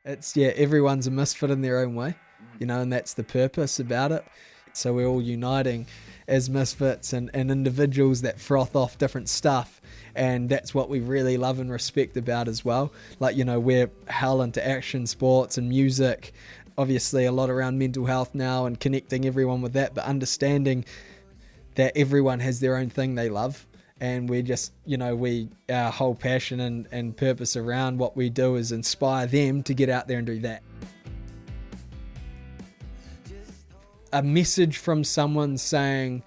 It's, yeah, everyone's a misfit in their own way, and that's the purpose about it. So we're all uniting as misfits and individuals that froth off different stuff. And that's what we really love and respect about as well. Like, we're hell into action sports and music, obviously a lot around mental health now and connecting everyone with that, but understanding that everyone has their own thing they love. And we're just, our whole passion and purpose around what we do is inspire them to get out there and do that. A message from someone saying,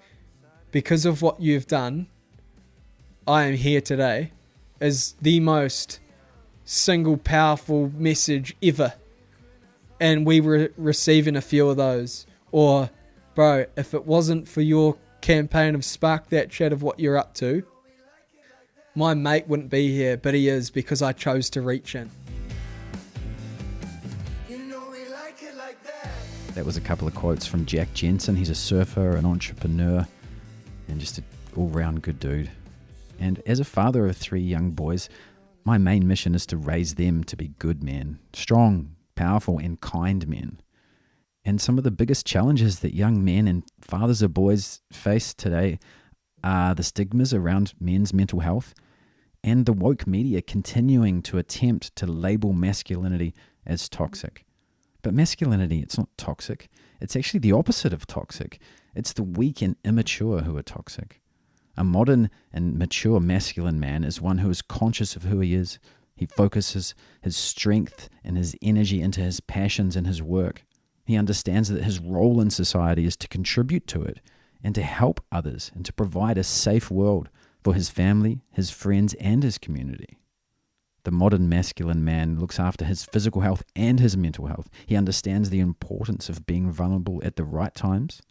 because of what you've done, I am here today, is the most single powerful message ever. And we were receiving a few of those. Or, bro, if it wasn't for your campaign of Spark That Chat of what you're up to, my mate wouldn't be here, but he is because I chose to reach in. That was a couple of quotes from Jack Jensen. He's a surfer, an entrepreneur, and just an all-round good dude. And as a father of 3 young boys, my main mission is to raise them to be good men, strong, powerful, and kind men. And some of the biggest challenges that young men and fathers of boys face today are the stigmas around men's mental health and the woke media continuing to attempt to label masculinity as toxic. But masculinity, it's not toxic. It's actually the opposite of toxic. It's the weak and immature who are toxic. A modern and mature masculine man is one who is conscious of who he is. He focuses his strength and his energy into his passions and his work. He understands that his role in society is to contribute to it and to help others and to provide a safe world for his family, his friends, and his community. The modern masculine man looks after his physical health and his mental health. He understands the importance of being vulnerable at the right times,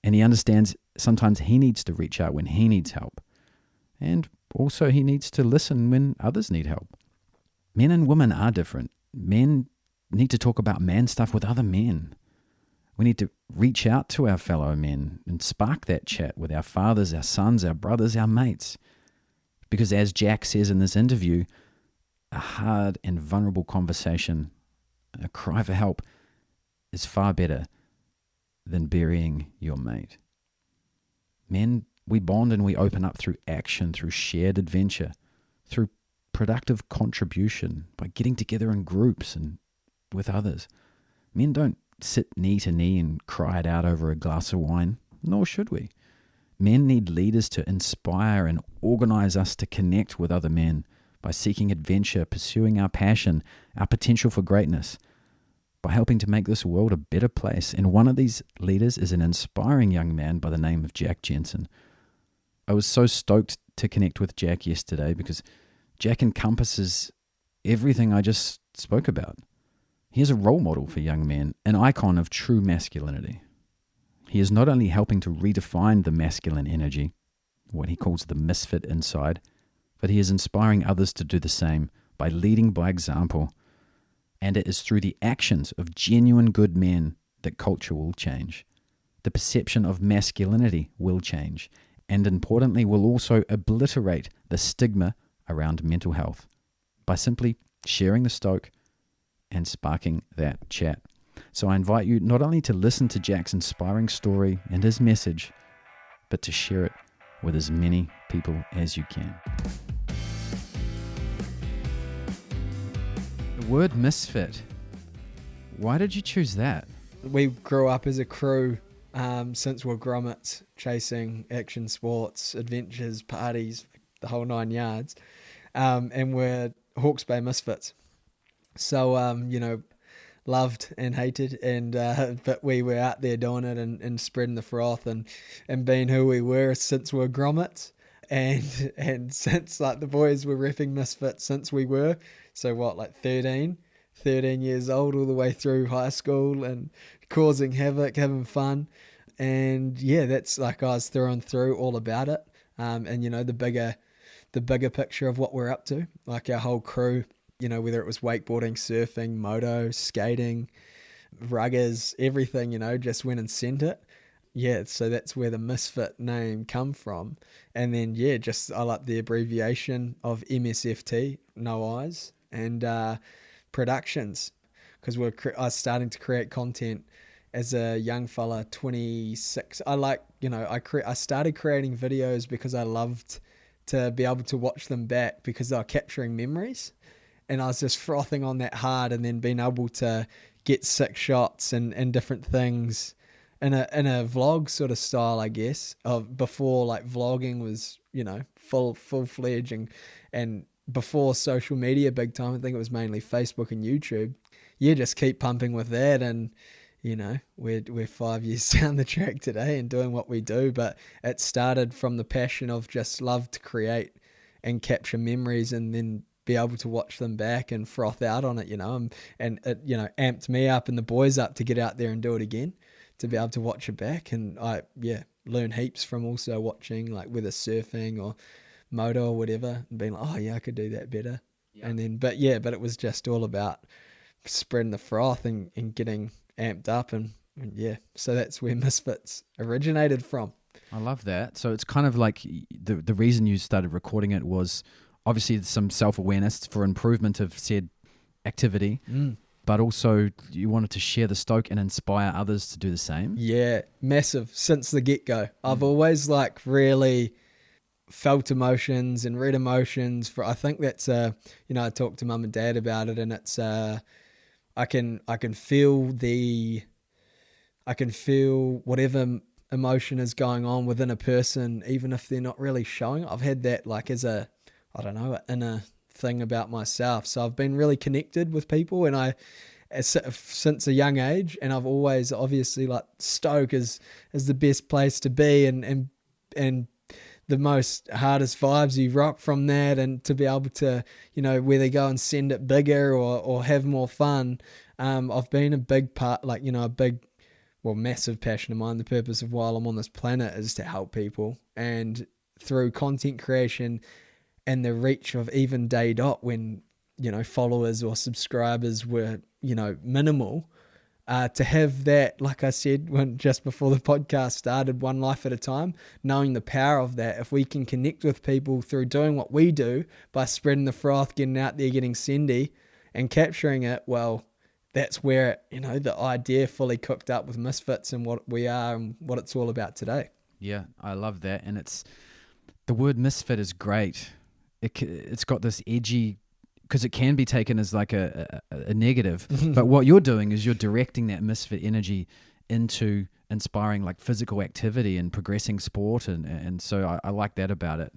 and he understands sometimes he needs to reach out when he needs help, and also he needs to listen when others need help. Men and women are different. Men need to talk about man stuff with other men. We need to reach out to our fellow men and spark that chat with our fathers, our sons, our brothers, our mates. Because as Jack says in this interview, a hard and vulnerable conversation, a cry for help, is far better than burying your mate. Men, we bond and we open up through action, through shared adventure, through productive contribution, by getting together in groups and with others. Men don't sit knee to knee and cry it out over a glass of wine, nor should we. Men need leaders to inspire and organize us to connect with other men by seeking adventure, pursuing our passion, our potential for greatness, by helping to make this world a better place. And one of these leaders is an inspiring young man by the name of Jack Jensen. I was so stoked to connect with Jack yesterday because Jack encompasses everything I just spoke about. He is a role model for young men, an icon of true masculinity. He is not only helping to redefine the masculine energy, what he calls the misfit inside, but he is inspiring others to do the same by leading by example. And it is through the actions of genuine good men that culture will change. The perception of masculinity will change, and importantly will also obliterate the stigma around mental health by simply sharing the stoke and sparking that chat. So I invite you not only to listen to Jack's inspiring story and his message, but to share it with as many people as you can. The word misfit. Why did you choose that? We grew up as a crew since we're grommets, chasing action sports, adventures, parties, the whole 9 yards. And we're Hawke's Bay misfits. So, loved and hated, and but we were out there doing it and spreading the froth and being who we were since we're grommets. And since like the boys were repping misfits since we were, so what, like 13 years old all the way through high school and causing havoc, having fun. And yeah, that's like I was through and through all about it. And the bigger picture of what we're up to, like our whole crew, whether it was wakeboarding, surfing, moto, skating, ruggers, everything, just went and sent it. Yeah, so that's where the Misfit name come from. And then, yeah, just I like the abbreviation of MSFT, no eyes, and Productions. because I was starting to create content as a young fella, 26. I started creating videos because I loved to be able to watch them back because they were capturing memories, and I was just frothing on that hard, and then being able to get sick shots and different things in a vlog sort of style, I guess, of before like vlogging was, full fledged and before social media big time. I think it was mainly Facebook and YouTube. Yeah, just keep pumping with that, and we're 5 years down the track today and doing what we do. But it started from the passion of just love to create and capture memories, and then be able to watch them back and froth out on it, and it, amped me up and the boys up to get out there and do it again, to be able to watch it back. And I learn heaps from also watching, like whether surfing or moto or whatever, and being like, oh yeah, I could do that better. Yeah. And then but it was just all about spreading the froth and getting amped up, and so that's where MiSFiTs originated from. I love that. So it's kind of like the reason you started recording it was obviously some self-awareness for improvement of said activity, but also you wanted to share the stoke and inspire others to do the same. Yeah, massive. Since the get-go, I've always really felt emotions and read emotions. I think that's I talked to mum and dad about it, and it's I can feel whatever emotion is going on within a person, even if they're not really showing. I've had that as a inner thing about myself. So I've been really connected with people, and since a young age, and I've always obviously Stoke is the best place to be, and the most hardest vibes you rock from that, and to be able to whether go and send it bigger or have more fun. I've been a big part, massive passion of mine. The purpose of while I'm on this planet is to help people, and through content creation and the reach of even day dot, when followers or subscribers were minimal, to have that, like I said when just before the podcast started, one life at a time, knowing the power of that. If we can connect with people through doing what we do by spreading the froth, getting out there, getting sendy and capturing it, well, that's where the idea fully cooked up with MiSFiTs and what we are and what it's all about today. Yeah, I love that. And the word MiSFiT is great. It's got this edgy, because it can be taken as like a negative, but what you're doing is you're directing that MiSFiT energy into inspiring physical activity and progressing sport, and so I like that about it.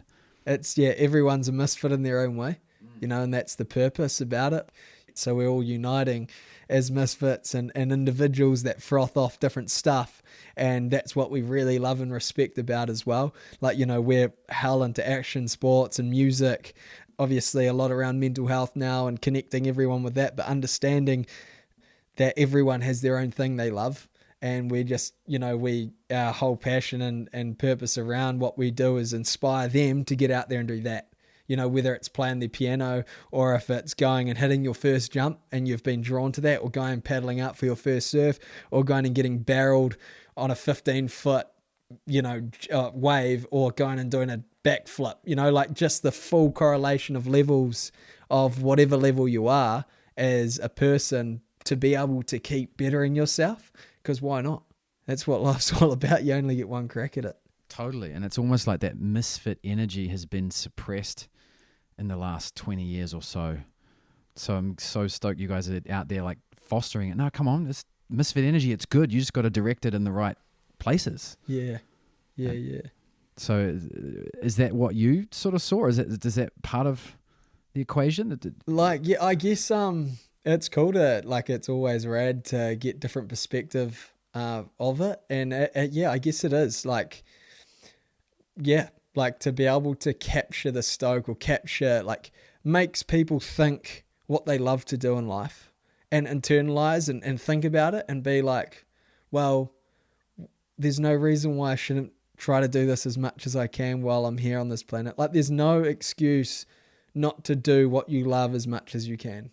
It's everyone's a MiSFiT in their own way, and that's the purpose about it. So we're all uniting as MiSFiTs and individuals that froth off different stuff, and that's what we really love and respect about as well. We're hell into action sports and music, obviously a lot around mental health now and connecting everyone with that, but understanding that everyone has their own thing they love, and we're just our whole passion and purpose around what we do is inspire them to get out there and do that. Whether it's playing the piano, or if it's going and hitting your first jump and you've been drawn to that, or going and paddling out for your first surf, or going and getting barreled on a 15-foot, wave, or going and doing a backflip, just the full correlation of levels of whatever level you are as a person, to be able to keep bettering yourself, because why not? That's what life's all about. You only get one crack at it. Totally. And it's almost like that MiSFiT energy has been suppressed in the last 20 years or so. So I'm so stoked you guys are out there fostering it. No, come on, it's MiSFiT energy. It's good. You just got to direct it in the right places. Yeah. So is that what you sort of saw? Is that part of the equation? I guess it's cool to it's always rad to get different perspective of it, and I guess it is to be able to capture the stoke, or capture makes people think what they love to do in life, and internalize and think about it, and be well, there's no reason why I shouldn't try to do this as much as I can while I'm here on this planet. There's no excuse not to do what you love as much as you can.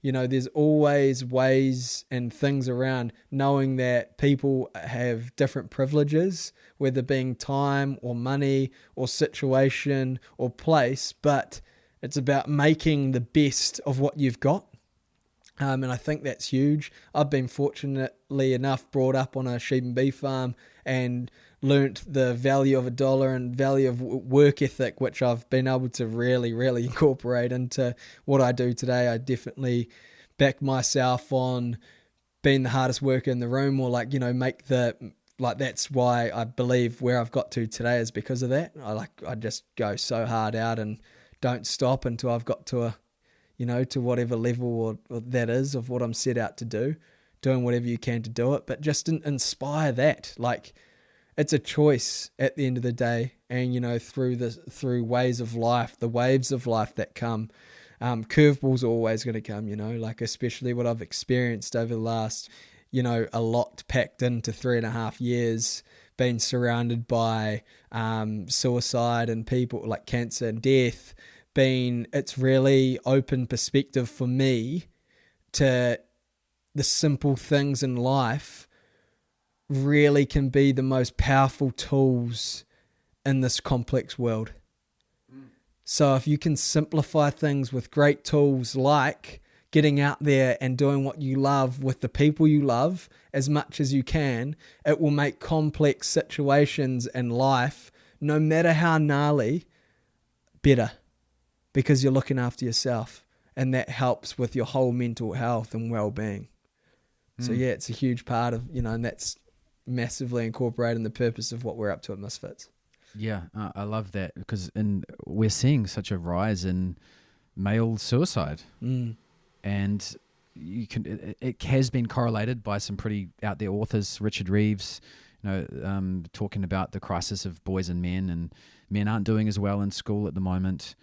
There's always ways and things around, knowing that people have different privileges, whether being time or money or situation or place, but it's about making the best of what you've got. And I think that's huge. I've been fortunately enough brought up on a sheep and beef farm and learnt the value of $1 and value of work ethic, which I've been able to really, really incorporate into what I do today. I definitely back myself on being the hardest worker in the room, or that's why I believe where I've got to today is because of that. I just go so hard out and don't stop until I've got to to whatever level or that is of what I'm set out to do, doing whatever you can to do it, but just inspire that. Like, it's a choice at the end of the day. And, through ways of life, the waves of life that come, curveballs are always going to come, especially what I've experienced over the last, a lot packed into 3.5 years, being surrounded by suicide and people like cancer and death. It's really open perspective for me to the simple things in life really can be the most powerful tools in this complex world. So if you can simplify things with great tools like getting out there and doing what you love with the people you love as much as you can, it will make complex situations in life, no matter how gnarly, better. Because you're looking after yourself, and that helps with your whole mental health and well-being. So yeah, it's a huge part of, and that's massively incorporated in the purpose of what we're up to at MiSFiT. Yeah, I love that, because we're seeing such a rise in male suicide, and it has been correlated by some pretty out there authors, Richard Reeves, talking about the crisis of boys and men aren't doing as well in school at the moment.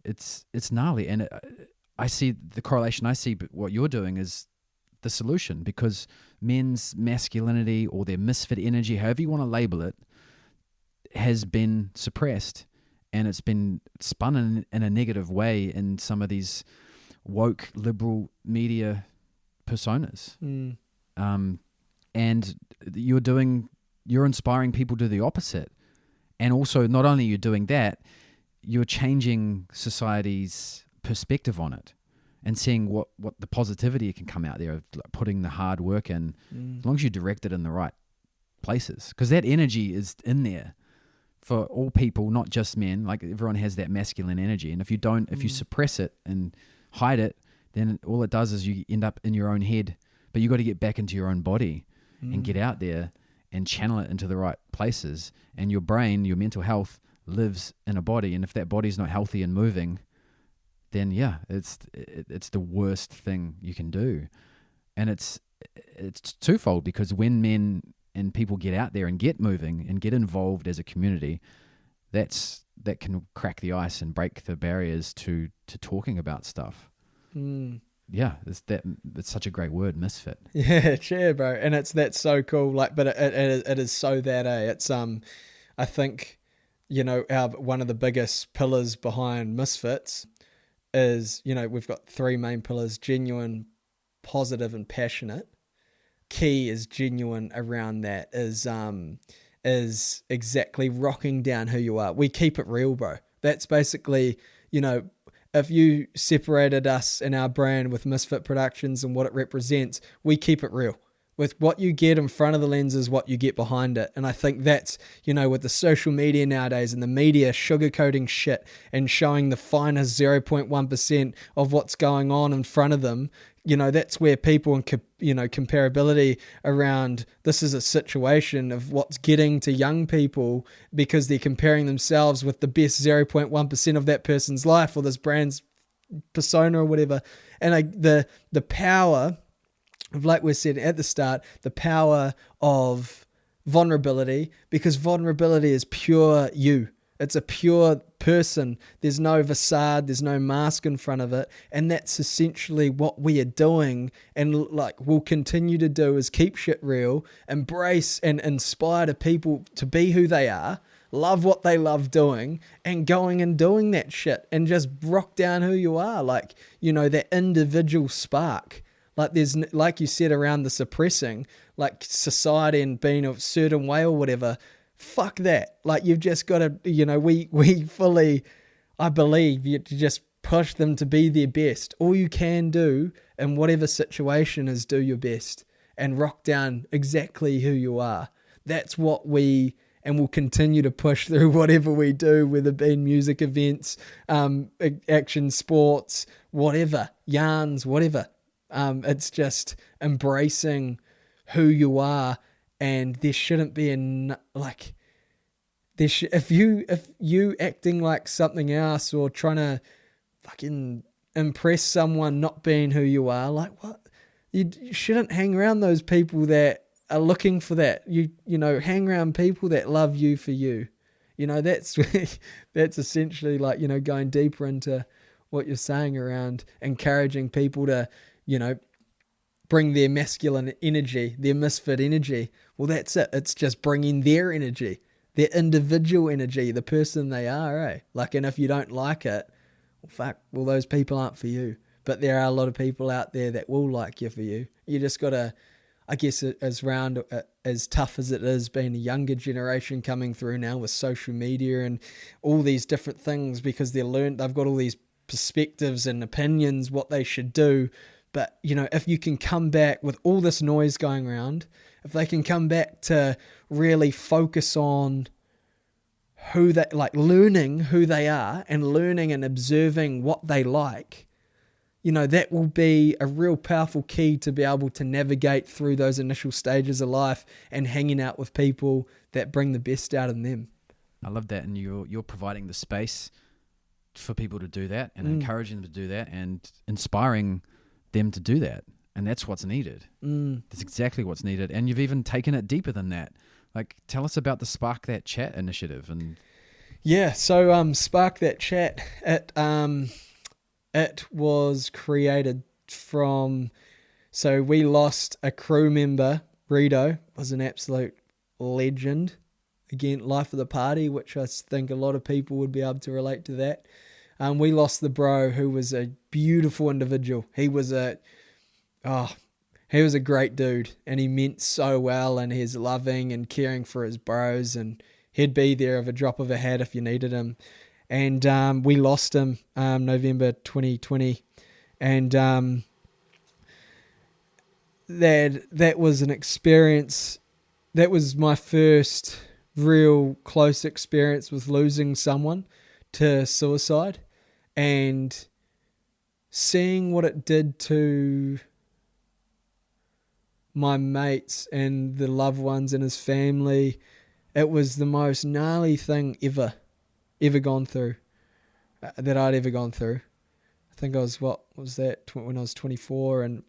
It's gnarly, and I see the correlation. I see, but what you're doing is the solution, because men's masculinity or their misfit energy, however you want to label it, has been suppressed, and it's been spun in a negative way in some of these woke liberal media personas. And you're inspiring people to do the opposite, and also not only are you doing that, you're changing society's perspective on it and seeing what the positivity can come out there of putting the hard work in, as long as you direct it in the right places. Because that energy is in there for all people, not just men. Like, everyone has that masculine energy. And if you suppress it and hide it, then all it does is you end up in your own head. But you got to get back into your own body and get out there and channel it into the right places. And your brain, your mental health, lives in a body, and if that body's not healthy and moving, then it's the worst thing you can do. And it's twofold, because when men and people get out there and get moving and get involved as a community, that can crack the ice and break the barriers to talking about stuff. It's such a great word, MiSFiT. Yeah, sure, bro. And that's so cool. But it is so that it's I think, one of the biggest pillars behind MiSFiT is, we've got 3 main pillars: genuine, positive, and passionate. Key is genuine around that is exactly rocking down who you are. We keep it real, bro. That's basically, if you separated us and our brand with MiSFiT Productions and what it represents, we keep it real. With what you get in front of the lens is what you get behind it. And I think that's, with the social media nowadays and the media sugarcoating shit and showing the finest 0.1% of what's going on in front of them, that's where people and, comparability around this is a situation of what's getting to young people, because they're comparing themselves with the best 0.1% of that person's life or this brand's persona or whatever. And the power, like we said at the start, the power of vulnerability, because vulnerability is pure you. It's a pure person. There's no facade, there's no mask in front of it. And that's essentially what we are doing, and we'll continue to do, is keep shit real, embrace and inspire the people to be who they are, love what they love doing, and going and doing that shit, and just rock down who you are. That individual spark. There's, like you said, around the suppressing, society and being a certain way or whatever. Fuck that. You've just got to, we fully, I believe, you just push them to be their best. All you can do in whatever situation is do your best and rock down exactly who you are. That's what we, and we'll continue to push through whatever we do, whether it be in music events, action sports, whatever, yarns, whatever. It's just embracing who you are, and there shouldn't be if you acting like something else or trying to fucking impress someone not being who you are, like what? You shouldn't hang around those people that are looking for that. You know, hang around people that love you for you. You know, that's essentially like, you know, going deeper into what you're saying around encouraging people to, you know, bring their masculine energy, their MiSFiT energy. Well, that's it. It's just bringing their energy, their individual energy, the person they are, eh? Like, and if you don't like it, well, fuck, well, those people aren't for you. But there are a lot of people out there that will like you for you. You just got to, I guess, as tough as it is being a younger generation coming through now with social media and all these different things, because they've got all these perspectives and opinions, what they should do. But, you know, if you can come back with all this noise going around, if they can come back to really focus on who they, like learning who they are and learning and observing what they like, you know, that will be a real powerful key to be able to navigate through those initial stages of life and hanging out with people that bring the best out of them. I love that. And you're providing the space for people to do that and encouraging them to do that and inspiring them to do that. And that's what's needed. That's exactly what's needed. And you've even taken it deeper than that. Like, tell us about the Spark That Chat initiative. And yeah, so Spark That Chat, it was created from, so we lost a crew member. Rito was an absolute legend. Again, life of the party, which I think a lot of people would be able to relate to that. We lost the bro, who was a beautiful individual. He was a great dude, and he meant so well, and he's loving and caring for his bros, and he'd be there of a drop of a hat if you needed him. And we lost him November 2020, and that was an experience. That was my first real close experience with losing someone to suicide, and seeing what it did to my mates and the loved ones and his family. It was the most gnarly thing ever gone through, that I'd ever gone through. I think I was, when I was 24, and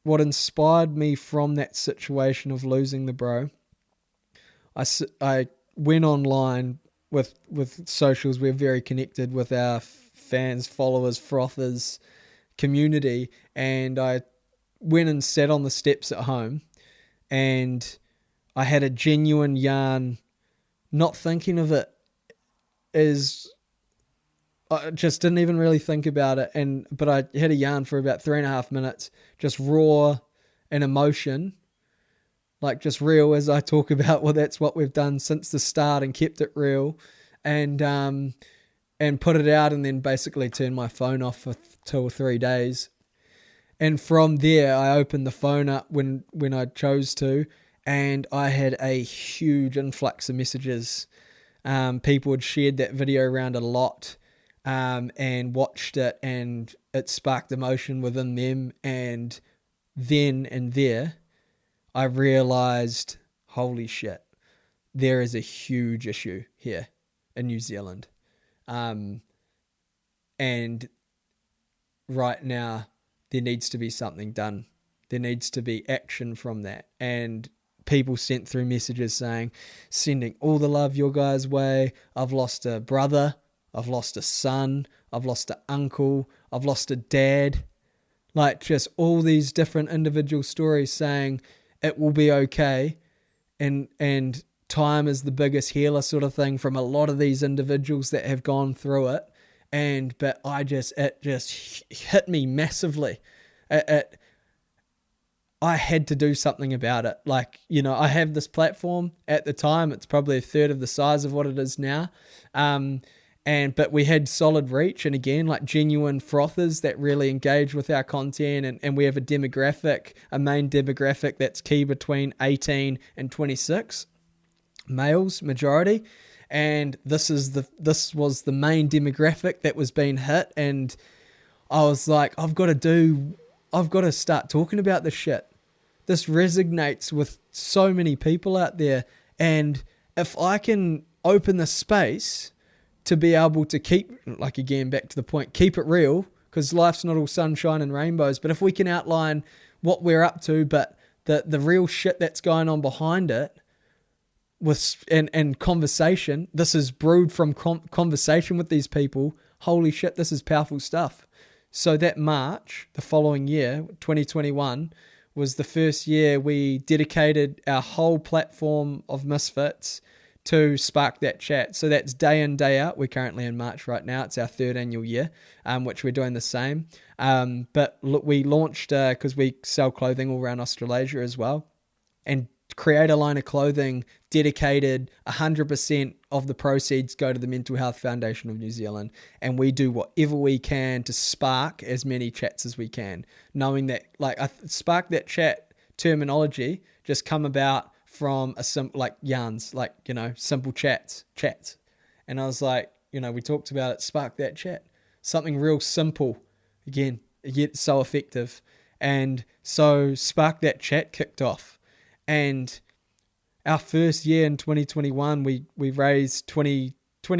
what inspired me from that situation of losing the bro, I went online with socials. We're very connected with our fans, followers, frothers community, and I went and sat on the steps at home, and I had a genuine yarn, not thinking of it as, I just didn't even really think about it, but I had a yarn for about 3.5 minutes, just raw and emotion, like just real, as I talk about. Well, that's what we've done since the start, and kept it real, and put it out, and then basically turned my phone off for 2 or 3 days. And from there, I opened the phone up when I chose to, and I had a huge influx of messages. People had shared that video around a lot, and watched it, and it sparked emotion within them. And then and there, I realized, holy shit, there is a huge issue here in New Zealand. And right now, there needs to be something done. There needs to be action from that. And people sent through messages saying, sending all the love your guys' way. I've lost a brother. I've lost a son. I've lost an uncle. I've lost a dad. Like, just all these different individual stories saying it will be okay. And time is the biggest healer, sort of thing, from a lot of these individuals that have gone through it. But it just hit me massively. I had to do something about it. Like, you know, I have this platform at the time. It's probably a third of the size of what it is now. But we had solid reach, and again, like genuine frothers that really engage with our content, and we have a main demographic that's key between 18 and 26, males majority, and this was the main demographic that was being hit, and I was like, I've got to start talking about this shit. This resonates with so many people out there, and if I can open the space to be able to keep, like again, back to the point, keep it real, because life's not all sunshine and rainbows, but if we can outline what we're up to, but the real shit that's going on behind it, and conversation, this is brewed from conversation with these people, holy shit, this is powerful stuff. So that March, the following year, 2021, was the first year we dedicated our whole platform of MiSFiTs to spark that chat. So that's day in, day out. We're currently in March right now. It's our third annual year, which we're doing the same. But look, we launched, because we sell clothing all around Australasia as well, and create a line of clothing dedicated 100% of the proceeds go to the Mental Health Foundation of New Zealand, and we do whatever we can to spark as many chats as we can, knowing that like spark that chat terminology just come about from a simple like yarns, like, you know, simple chats. And I was like, you know, we talked about it, spark that chat, something real simple, again, yet so effective. And so spark that chat kicked off. And our first year in 2021, we raised 20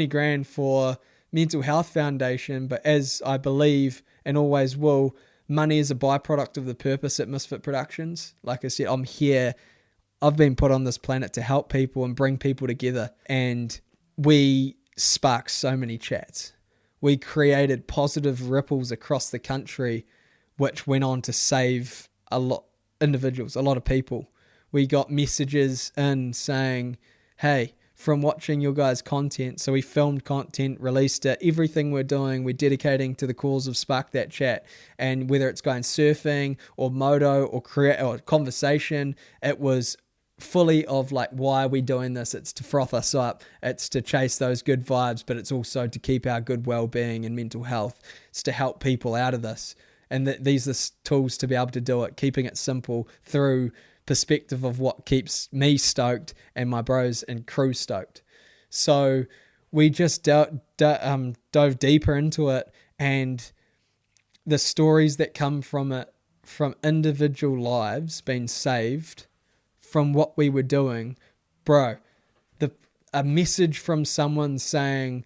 grand for Mental Health Foundation. But as I believe and always will, money is a byproduct of the purpose at MiSFiT Productions. Like I said, I've been put on this planet to help people and bring people together. And we sparked so many chats. We created positive ripples across the country, which went on to save a lot of people. We got messages in saying, hey, from watching your guys' content, so we filmed content, released it, everything we're doing, we're dedicating to the cause of Spark That Chat. And whether it's going surfing or moto or conversation, it was fully of like, why are we doing this? It's to froth us up. It's to chase those good vibes, but it's also to keep our good well-being and mental health. It's to help people out of this. And these are tools to be able to do it, keeping it simple through perspective of what keeps me stoked and my bros and crew stoked. So we just dove deeper into it, and the stories that come from it, from individual lives being saved from what we were doing, bro, a message from someone saying,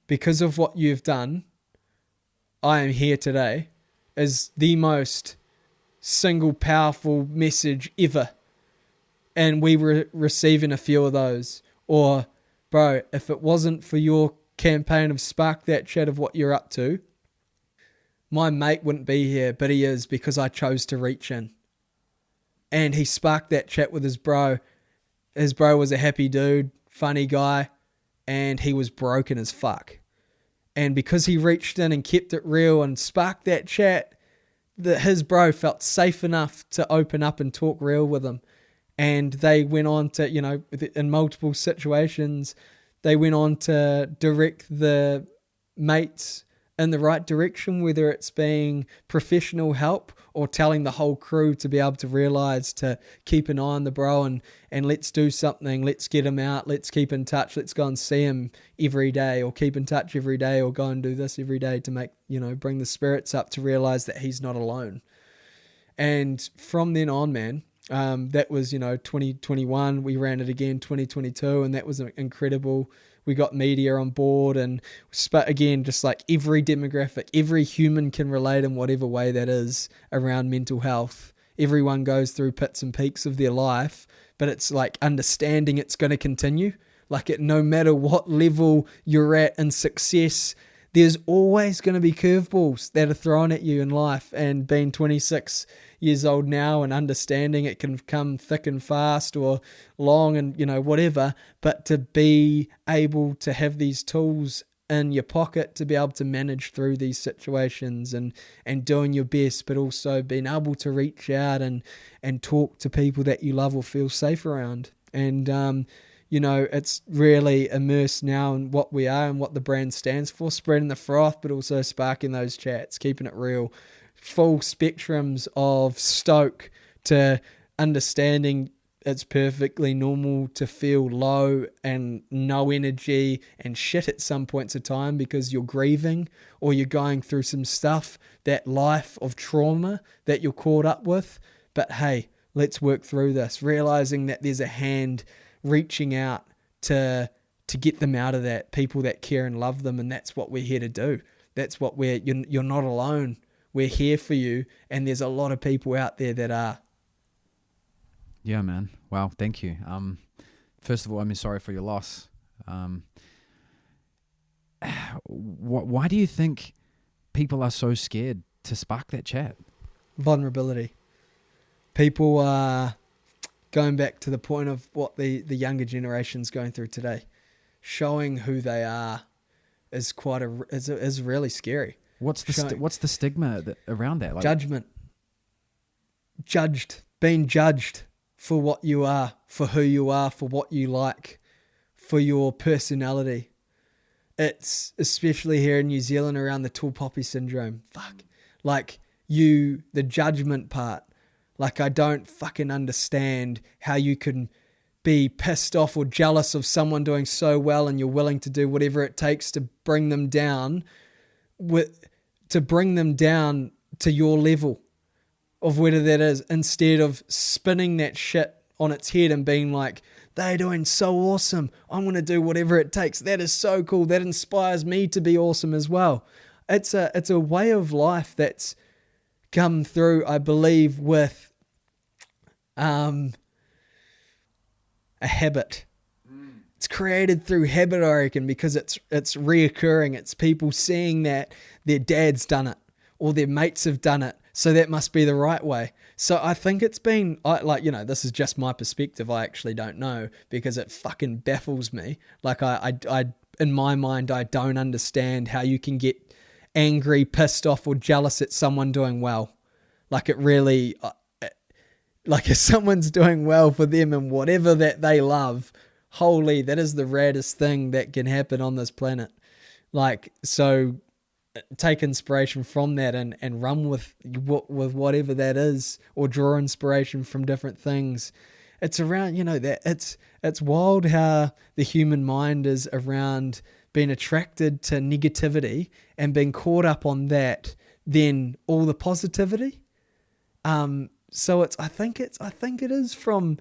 because of what you've done, I am here today, is the most single powerful message ever. And we were receiving a few of those. Or, bro, if it wasn't for your campaign of Spark That Chat of what you're up to, my mate wouldn't be here, but he is, because I chose to reach in. And he sparked that chat with his bro. His bro was a happy dude, funny guy, and he was broken as fuck. And because he reached in and kept it real and sparked that chat, his bro felt safe enough to open up and talk real with him. And they went on to, you know, in multiple situations, they went on to direct the mates in the right direction, whether it's being professional help or telling the whole crew to be able to realize to keep an eye on the bro and let's do something, let's get him out, let's keep in touch, let's go and see him every day, or keep in touch every day, or go and do this every day to make, you know, bring the spirits up to realize that he's not alone. And from then on, man, that was, you know, 2021, we ran it again 2022, and that was incredible. We got media on board, and again, just like every demographic, every human can relate in whatever way that is around mental health. Everyone goes through pits and peaks of their life, but it's like understanding it's going to continue. Like no matter what level you're at in success, there's always going to be curveballs that are thrown at you in life. And being 26 years old now and understanding it can come thick and fast or long and, you know, whatever. But to be able to have these tools in your pocket to be able to manage through these situations, and doing your best, but also being able to reach out and talk to people that you love or feel safe around. And it's really immersed now in what we are and what the brand stands for, spreading the froth, but also sparking those chats, keeping it real, full spectrums of stoke to understanding it's perfectly normal to feel low and no energy and shit at some points of time because you're grieving or you're going through some stuff, that life of trauma that you're caught up with. But hey, let's work through this, realizing that there's a hand reaching out to get them out of that, people that care and love them, and that's what we're here to do. That's what you're not alone. We're here for you, and there's a lot of people out there that are. Yeah, man. Wow, thank you. First of all, I'm sorry for your loss. Why do you think people are so scared to spark that chat? Vulnerability. People are going back to the point of what the younger generation's going through today. Showing who they are is is really scary. What's the stigma around that? Like, judgment. Being judged for what you are, for who you are, for what you like, for your personality. It's especially here in New Zealand around the tall poppy syndrome. Fuck. Like the judgment part. Like, I don't fucking understand how you can be pissed off or jealous of someone doing so well and you're willing to do whatever it takes to bring them down to your level of whether that is, instead of spinning that shit on its head and being like, they're doing so awesome, I'm going to do whatever it takes. That is so cool. That inspires me to be awesome as well. It's a way of life that's come through, I believe, with a habit. It's created through habit, I reckon, because it's reoccurring. It's people seeing that their dad's done it or their mates have done it, so that must be the right way. So I think it's been, this is just my perspective. I actually don't know, because it fucking baffles me. Like, I in my mind, I don't understand how you can get angry, pissed off, or jealous at someone doing well. Like, it really, like, if someone's doing well for them and whatever that they love, holy, that is the raddest thing that can happen on this planet. Like, so take inspiration from that and run with whatever that is, or draw inspiration from different things. It's around, that it's wild how the human mind is around being attracted to negativity and being caught up on that, then all the positivity. So I think it is from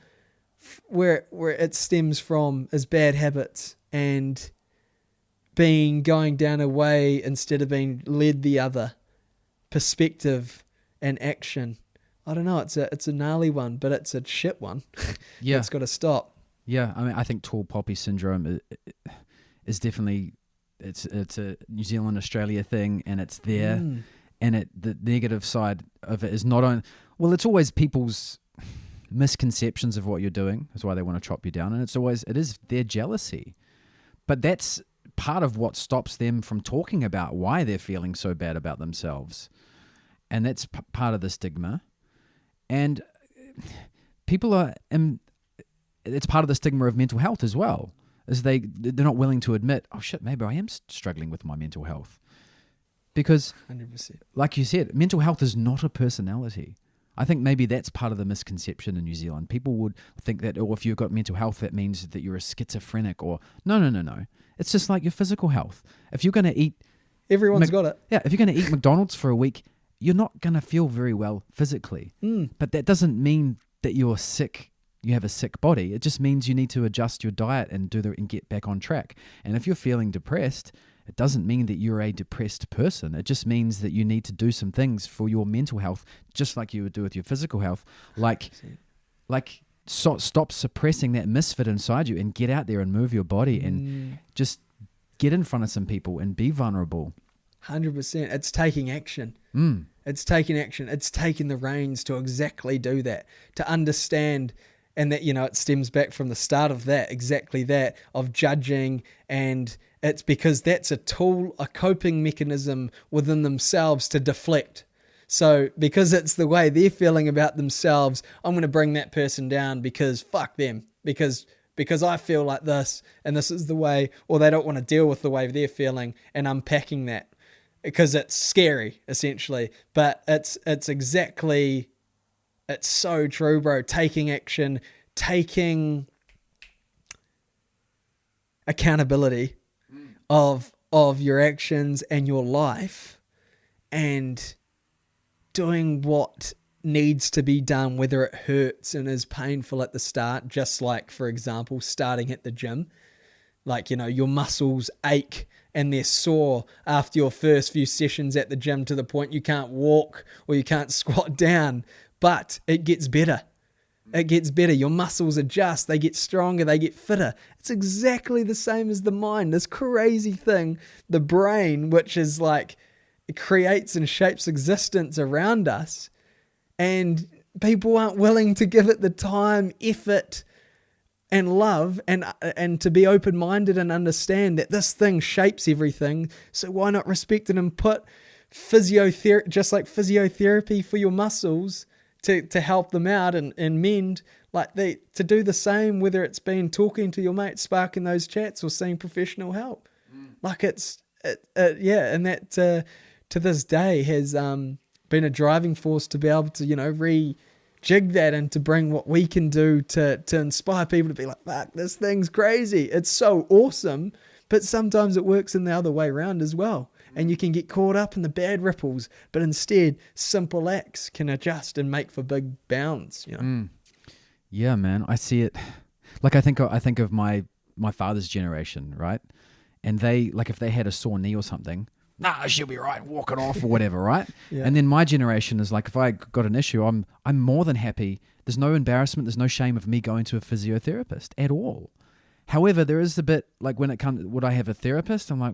where it stems from is bad habits and going down a way instead of being led the other, perspective and action. I don't know. It's a gnarly one, but it's a shit one. Yeah, it's got to stop. Yeah, I mean, I think tall poppy syndrome is definitely it's a New Zealand Australia thing, and it's there. And the negative side of it is not only, well, it's always people's misconceptions of what you're doing. That's why they want to chop you down, and it is their jealousy. But that's part of what stops them from talking about why they're feeling so bad about themselves. And that's part of the stigma. And people it's part of the stigma of mental health as well, is they're not willing to admit, oh shit, maybe I am struggling with my mental health. Because 100%. Like you said, mental health is not a personality. I think maybe that's part of the misconception in New Zealand. People would think that, if you've got mental health, that means that you're a schizophrenic, or no. It's just like your physical health. If you're going to eat... Everyone's got it. Yeah, if you're going to eat McDonald's for a week, you're not going to feel very well physically. But that doesn't mean that you're sick, you have a sick body. It just means you need to adjust your diet and get back on track. And if you're feeling depressed, it doesn't mean that you're a depressed person. It just means that you need to do some things for your mental health, just like you would do with your physical health. Stop suppressing that misfit inside you and get out there and move your body and just get in front of some people and be vulnerable. 100%. It's taking action. It's taking action. It's taking the reins to exactly do that, to understand And that, it stems back from the start of that, exactly that, of judging. And it's because that's a tool, a coping mechanism within themselves to deflect. So because it's the way they're feeling about themselves, I'm going to bring that person down because fuck them, because I feel like this, and this is the way, or they don't want to deal with the way they're feeling, and unpacking that because it's scary, essentially. But it's so true, bro. Taking action, taking accountability of your actions and your life, and doing what needs to be done, whether it hurts and is painful at the start, just like, for example, starting at the gym. Like, your muscles ache and they're sore after your first few sessions at the gym to the point you can't walk or you can't squat down, but it gets better. It gets better. Your muscles adjust. They get stronger. They get fitter. It's exactly the same as the mind. This crazy thing, the brain, which is like, it creates and shapes existence around us. And people aren't willing to give it the time, effort, and love, and to be open-minded and understand that this thing shapes everything. So why not respect it and put physiotherapy, just like physiotherapy for your muscles, to help them out and mend, to do the same, whether it's been talking to your mate, sparking those chats, or seeing professional help. Like and that to this day has been a driving force to be able to rejig that and to bring what we can do to inspire people to be like, fuck, this thing's crazy. It's so awesome. But sometimes it works in the other way around as well. And you can get caught up in the bad ripples, but instead simple acts can adjust and make for big bounds. Yeah, man, I see it. Like I think of my father's generation, right? And they, like, if they had a sore knee or something, nah, she'll be right, walk it off or whatever, right? Yeah. And then my generation is like, if I got an issue, I'm more than happy. There's no embarrassment, there's no shame of me going to a physiotherapist at all. However, there is a bit like when it comes, would I have a therapist? I'm like,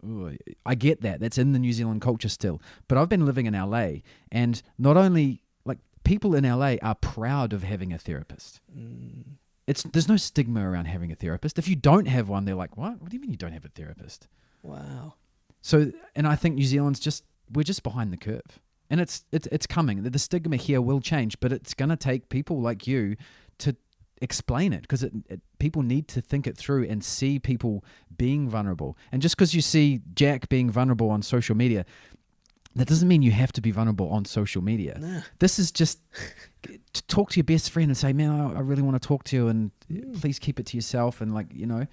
ooh, I get that. That's in the New Zealand culture still. But I've been living in LA, and not only, like, people in LA are proud of having a therapist. There's no stigma around having a therapist. If you don't have one, they're like, what? What do you mean you don't have a therapist? Wow. So, and I think New Zealand's we're just behind the curve. And it's coming. The stigma here will change, but it's going to take people like you to explain it, because people need to think it through and see people being vulnerable. And just because you see Jack being vulnerable on social media, that doesn't mean you have to be vulnerable on social media. Nah. This is just to talk to your best friend and say, man, I really want to talk to you, and please keep it to yourself. And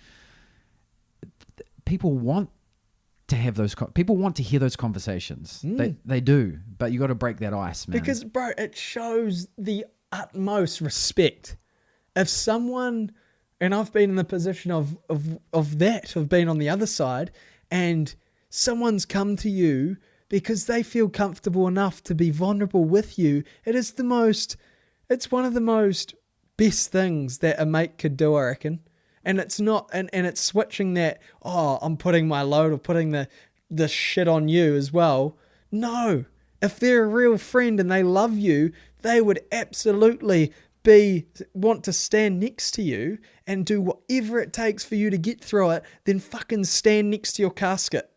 people want to have those. People want to hear those conversations. They do, but you got to break that ice, man. Because, bro, it shows the utmost respect. If someone, and I've been in the position of being on the other side, and someone's come to you because they feel comfortable enough to be vulnerable with you, it's one of the most best things that a mate could do, I reckon. And it's not, and it's switching that, I'm putting my load or putting the shit on you as well. No, if they're a real friend and they love you, they would absolutely want to stand next to you and do whatever it takes for you to get through it, then fucking stand next to your casket.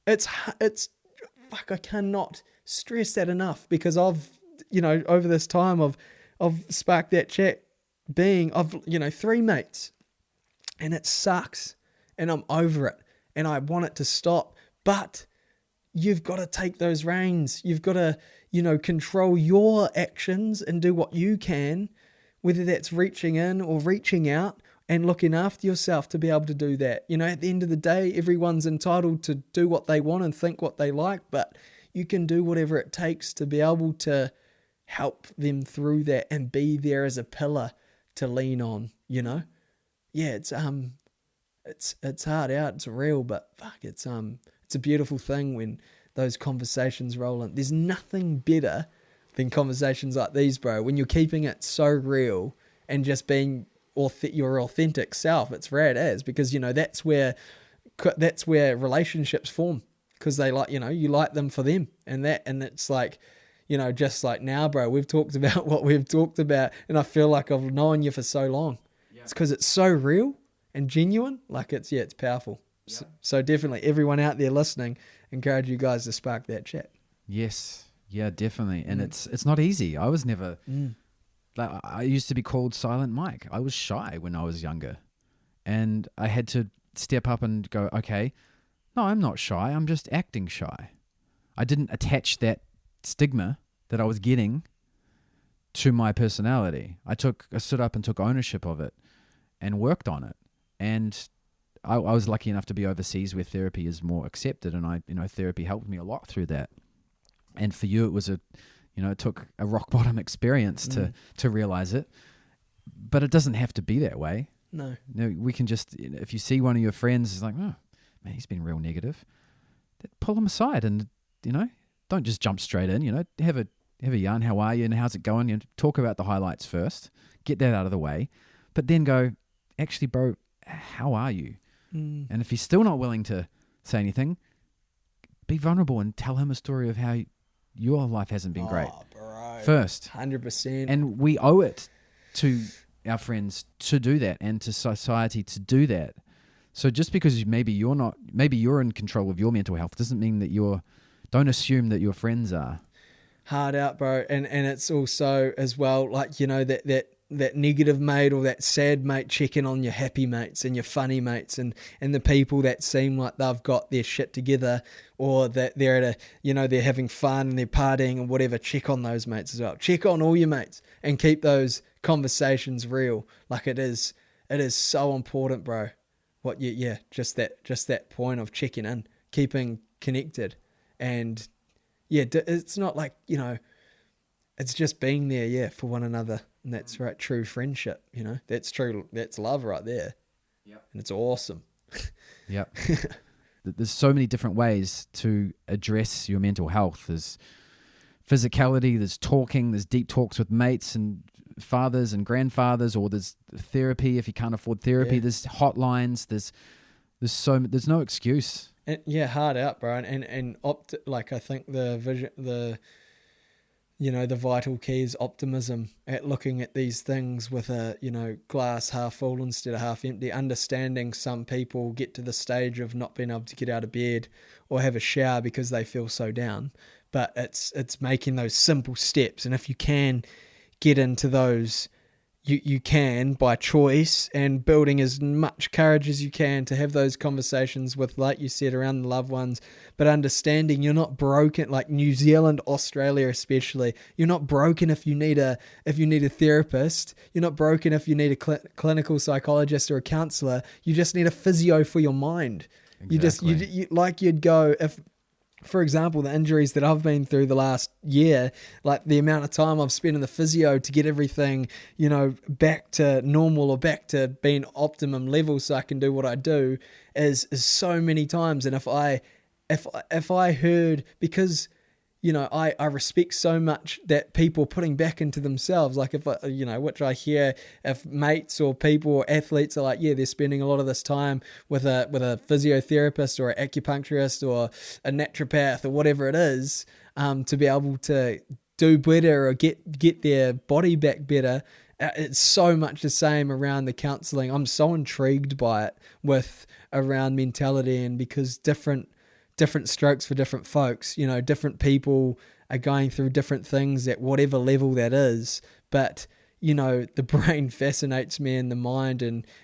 It's fuck, I cannot stress that enough, because I've, over this time of sparked that chat being of, 3 mates, and it sucks, and I'm over it, and I want it to stop, but you've got to take those reins. You've got to, control your actions and do what you can, whether that's reaching in or reaching out and looking after yourself to be able to do that. At the end of the day, everyone's entitled to do what they want and think what they like, but you can do whatever it takes to be able to help them through that and be there as a pillar to lean on, Yeah, it's hard out, it's real, but fuck, it's a beautiful thing when those conversations roll in. There's nothing better than conversations like these, bro. When you're keeping it so real and just being your authentic self, it's rad as, because that's where relationships form, because they like, you like them for them, and it's like, just like now, bro, we've talked about what we've talked about, and I feel like I've known you for so long. Yeah. It's because it's so real and genuine. Like it's powerful. Yeah. So definitely everyone out there listening, encourage you guys to spark that chat. Yes. Yeah, definitely. And it's not easy. I was never, like, I used to be called Silent Mike. I was shy when I was younger, and I had to step up and go, okay, no, I'm not shy. I'm just acting shy. I didn't attach that stigma that I was getting to my personality. I stood up and took ownership of it and worked on it. And I was lucky enough to be overseas where therapy is more accepted, and therapy helped me a lot through that. And for you, it was it took a rock bottom experience to realize it, but it doesn't have to be that way. No, we can just, if you see one of your friends is like, oh man, he's been real negative, pull him aside and don't just jump straight in. Have a yarn. How are you? And how's it going? Talk about the highlights first. Get that out of the way, but then go, actually, bro, how are you? And if he's still not willing to say anything, be vulnerable and tell him a story of how your life hasn't been great. Bro, first. 100%. And we owe it to our friends to do that, and to society to do that. So just because maybe you're in control of your mental health doesn't mean that don't assume that your friends are. Hard out, bro. And it's also as well, like, that negative mate or that sad mate checking on your happy mates and your funny mates and the people that seem like they've got their shit together, or that they're at they're having fun and they're partying and whatever. Check on those mates as well. Check on all your mates and keep those conversations real. Like it is so important, bro. Just that point of checking in, keeping connected, and it's not like, it's just being there, for one another. And that's right, true friendship, that's true. That's love right there. Yep. And it's awesome. Yep. There's so many different ways to address your mental health. There's physicality, there's talking, there's deep talks with mates and fathers and grandfathers, or there's therapy if you can't afford therapy. Yeah. There's hotlines, there's no excuse. And hard out, bro. Like I think the vision, the vital key is optimism, at looking at these things with a, glass half full instead of half empty. Understanding some people get to the stage of not being able to get out of bed or have a shower because they feel so down. But it's making those simple steps. And if you can get into those, you can by choice, and building as much courage as you can to have those conversations with, like you said, around the loved ones, but understanding you're not broken. Like New Zealand, Australia especially, you're not broken if you need a therapist. You're not broken if you need a clinical psychologist or a counselor. You just need a physio for your mind. Exactly. You like you'd go if, for example, the injuries that I've been through the last year, like the amount of time I've spent in the physio to get everything, back to normal or back to being optimum level so I can do what I do is so many times. And if I heard, because, I respect so much that people putting back into themselves, like if which I hear, if mates or people or athletes are like, they're spending a lot of this time with a physiotherapist or an acupuncturist or a naturopath or whatever it is, to be able to do better or get their body back better. It's so much the same around the counselling. I'm so intrigued by it with around mentality, and because different strokes for different folks, different people are going through different things at whatever level that is. But, the brain fascinates me, and the mind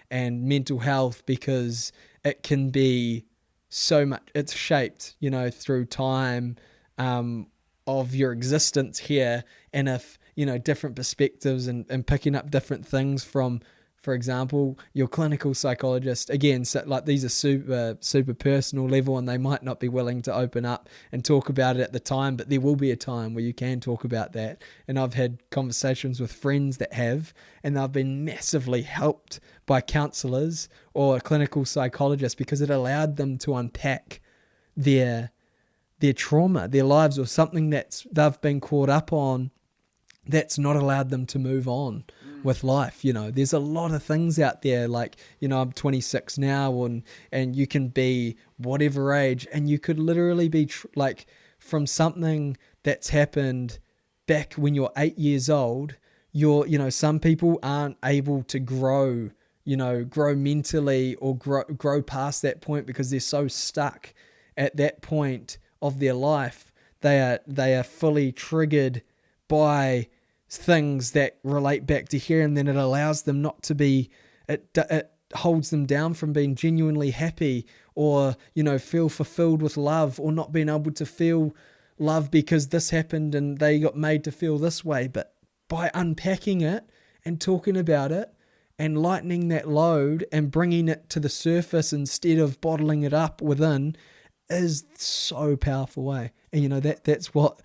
and mental health, because it can be so much, it's shaped, through time, of your existence here. And if, different perspectives and picking up different things from, for example, your clinical psychologist, again, so like these are super personal level, and they might not be willing to open up and talk about it at the time, but there will be a time where you can talk about that. And I've had conversations with friends that have, and they've been massively helped by counsellors or a clinical psychologist, because it allowed them to unpack their trauma, their lives, or something that they've been caught up on that's not allowed them to move on with life. There's a lot of things out there, like, I'm 26 now, and you can be whatever age, and you could literally be like from something that's happened back when you're 8 years old, some people aren't able to grow mentally or grow past that point because they're so stuck at that point of their life. They are fully triggered by things that relate back to here, and then it allows them not to be, it holds them down from being genuinely happy or, feel fulfilled with love, or not being able to feel love because this happened and they got made to feel this way. But by unpacking it and talking about it and lightening that load and bringing it to the surface instead of bottling it up within is so powerful way. And that's what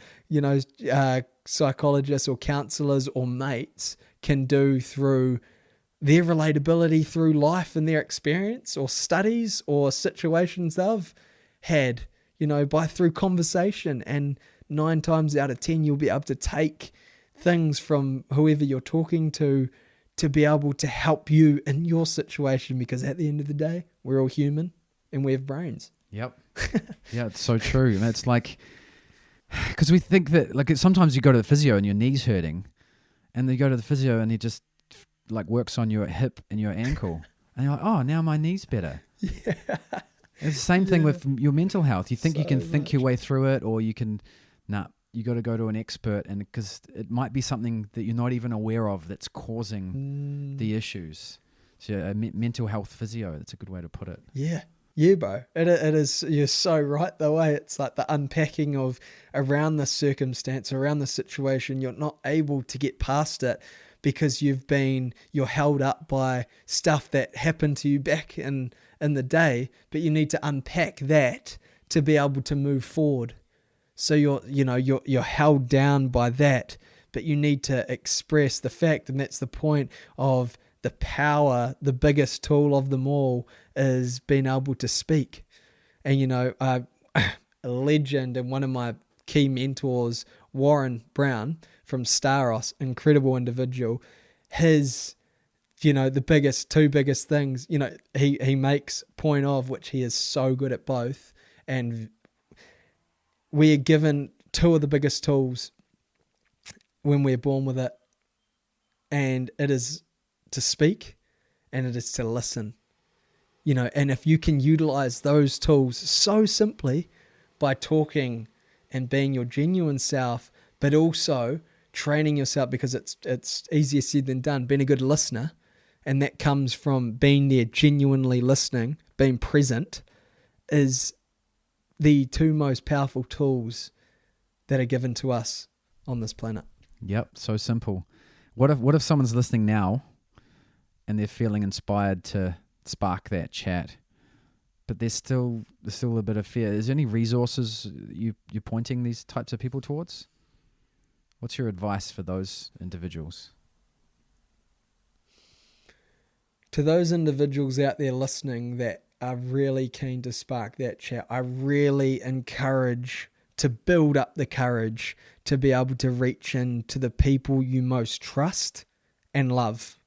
psychologists or counselors or mates can do through their relatability through life and their experience or studies or situations they've had, through conversation. And 9 times out of 10 you'll be able to take things from whoever you're talking to be able to help you in your situation, because at the end of the day we're all human and we have brains. Yep. Yeah, it's so true. And it's like, because we think that, like, sometimes you go to the physio and your knee's hurting, and then you go to the physio and he just like works on your hip and your ankle, and you're like, oh, now my knee's better. Yeah. It's the same thing with your mental health. You think So you can think much. your way through it, or you can, you got to go to an expert, and because it might be something that you're not even aware of that's causing the issues. So a mental health physio, that's a good way to put it. Yeah, bro. It is. You're so right. The way it's like the unpacking of around the circumstance, around the situation, you're not able to get past it because you're held up by stuff that happened to you back in the day. But you need to unpack that to be able to move forward. So you're held down by that, but you need to express the fact, and that's the point of the power. The biggest tool of them all is being able to speak. And a legend and one of my key mentors, Warren Brown from Staros, incredible individual. His, the two biggest things, he makes point of, which he is so good at both, and we are given two of the biggest tools when we're born with it, and it is to speak and it is to listen. And if you can utilize those tools so simply by talking and being your genuine self, but also training yourself, because it's easier said than done, being a good listener, and that comes from being there, genuinely listening, being present, is the two most powerful tools that are given to us on this planet. Yep, so simple. What if someone's listening now and they're feeling inspired to spark that chat, but there's still a bit of fear? Is there any resources you're pointing these types of people towards? What's your advice for those individuals? To those individuals out there listening that are really keen to spark that chat, I really encourage to build up the courage to be able to reach into the people you most trust and love.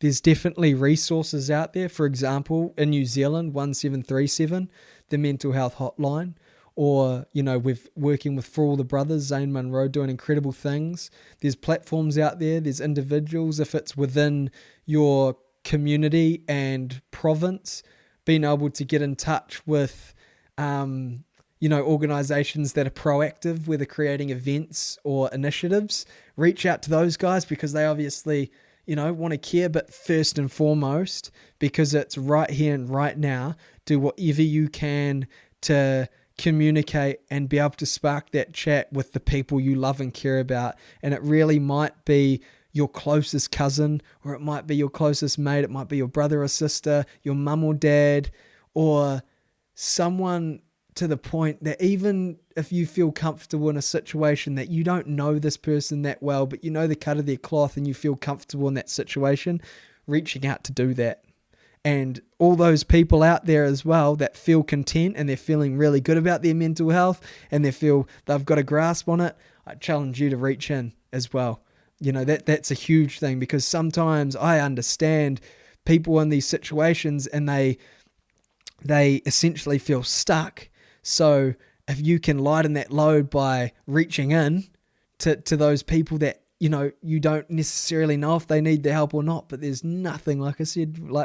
There's definitely resources out there. For example, in New Zealand, 1737, the mental health hotline, or, we're working with For All the Brothers, Zane Munro, doing incredible things. There's platforms out there. There's individuals, if it's within your community and province, being able to get in touch with, organizations that are proactive, whether creating events or initiatives. Reach out to those guys, because they obviously, want to care, but first and foremost, because it's right here and right now, do whatever you can to communicate and be able to spark that chat with the people you love and care about. And it really might be your closest cousin, or it might be your closest mate, it might be your brother or sister, your mum or dad, or someone to the point that even if you feel comfortable in a situation that you don't know this person that well, but you know the cut of their cloth and you feel comfortable in that situation, reaching out to do that. And all those people out there as well that feel content and they're feeling really good about their mental health and they feel they've got a grasp on it, I challenge you to reach in as well. That's a huge thing, because sometimes I understand people in these situations and they essentially feel stuck. So if you can lighten that load by reaching in to those people that, you know, you don't necessarily know if they need the help or not, but there's nothing, like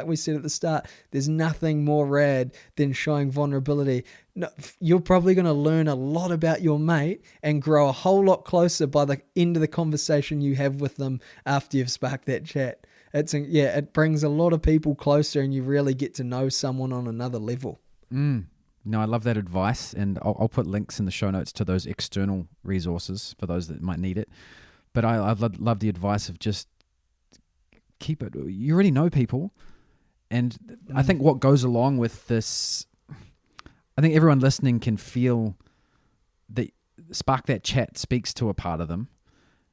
we said at the start, there's nothing more rad than showing vulnerability. No, you're probably going to learn a lot about your mate and grow a whole lot closer by the end of the conversation you have with them after you've sparked that chat. It brings a lot of people closer, and you really get to know someone on another level. No, I love that advice, and I'll put links in the show notes to those external resources for those that might need it. But I love the advice of just keep it. You already know people, and I think what goes along with this, I think everyone listening can feel that Spark That Chat speaks to a part of them.